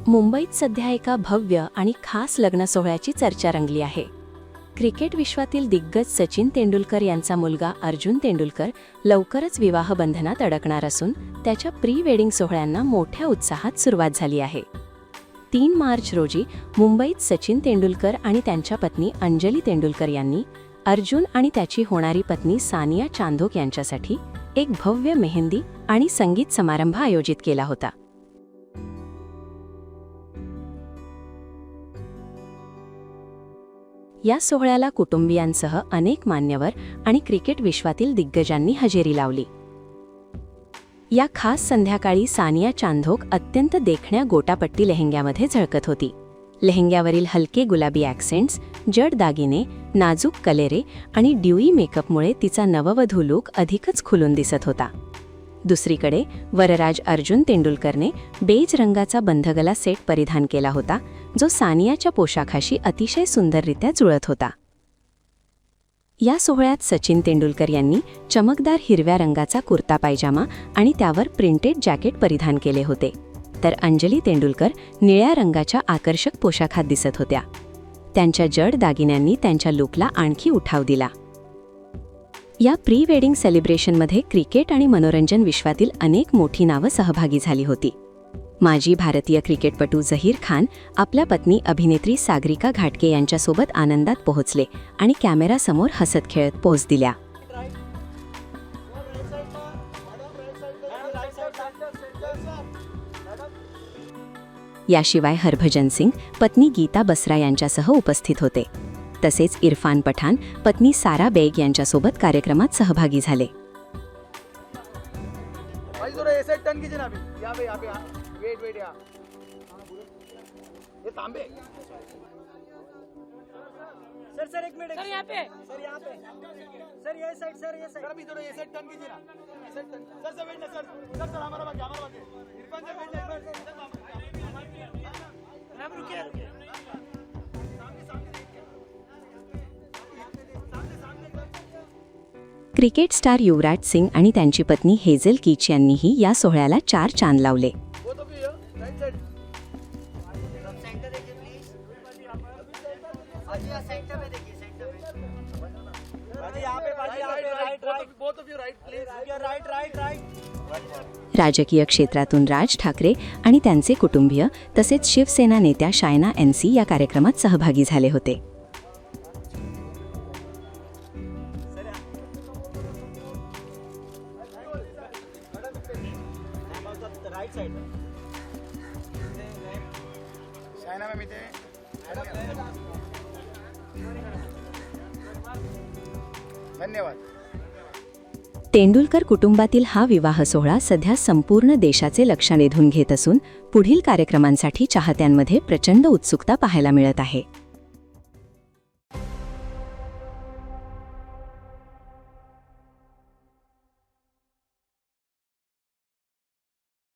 मुंबईत सध्या एका भव्य आणि खास लग्न सोहळ्याची चर्चा रंगली आहे. क्रिकेट विश्वातील दिग्गज सचिन तेंडुलकर यांचा मुलगा अर्जुन तेंडुलकर लवकरच विवाहबंधनात अडकणार असून त्याच्या प्री वेडिंग सोहळ्यांना मोठ्या उत्साहात सुरुवात झाली आहे. 3 मार्च रोजी मुंबईत सचिन तेंडुलकर आणि त्यांच्या पत्नी अंजली तेंडुलकर यांनी अर्जुन आणि त्याची होणारी पत्नी सानिया चांधोक यांच्यासाठी एक भव्य मेहंदी आणि संगीत समारंभ आयोजित केला होता. या सोहळ्याला कुटुंबियांसह अनेक मान्यवर आणि क्रिकेट विश्वातील दिग्गजांनी हजेरी लावली. या खास संध्याकाळी सानिया चांधोक अत्यंत देखण्या गोटापट्टी लेहंग्यामध्ये झळकत होती. लेहंग्यावरील हलके गुलाबी ॲक्सेंट्स, जड दागिने, नाजूक कलेरे आणि ड्यूई मेकअपमुळे तिचा नववधू लूक अधिकच खुलून दिसत होता. दुसरीकडे वरराज अर्जुन तेंडुलकरने बेज रंगाचा बंधगला सेट परिधान केला होता, जो सानियाच्या पोशाखाशी अतिशय सुंदररित्या जुळत होता. या सोहळ्यात सचिन तेंडुलकर यांनी चमकदार हिरव्या रंगाचा कुर्ता पायजामा आणि त्यावर प्रिंटेड जॅकेट परिधान केले होते, तर अंजली तेंडुलकर निळ्या रंगाच्या आकर्षक पोशाखात दिसत होत्या. त्यांच्या जड दागिन्यांनी त्यांच्या लुकला आणखी उठाव दिला. या प्री वेडिंग सेलिब्रेशनमध्ये क्रिकेट आणि मनोरंजन विश्वातील अनेक मोठी नावं सहभागी झाली होती. माजी भारतीय क्रिकेटपटू झहीर खान आपल्या पत्नी अभिनेत्री सागरिका घाटगे यांच्यासोबत आनंदात पोहोचले आणि कॅमेरासमोर हसत खेळत पोज दिल्या. याशिवाय हरभजन सिंग पत्नी गीता बसरा यांच्यासह उपस्थित होते. तसेच इरफान पठाण पत्नी सारा बेग यांच्यासोबत कार्यक्रमात सहभागी झाले. क्रिकेट स्टार युवराज सिंग आणि त्यांची पत्नी हेझल कीच यांनीही या सोहळ्याला 4 चांद लावले. राजकीय क्षेत्रातून राज ठाकरे आणि त्यांचे कुटुंबीय तसेच शिवसेना नेत्या शायना एनसी या कार्यक्रमात सहभागी झाले होते. धन्यवाद. तेंडुलकर कुटुंबातील हा विवाह सोहळा सध्या संपूर्ण देशाचे लक्ष वेधून घेत असून पुढील कार्यक्रमांसाठी चाहत्यांमध्ये प्रचंड उत्सुकता पाहायला मिळत आहे.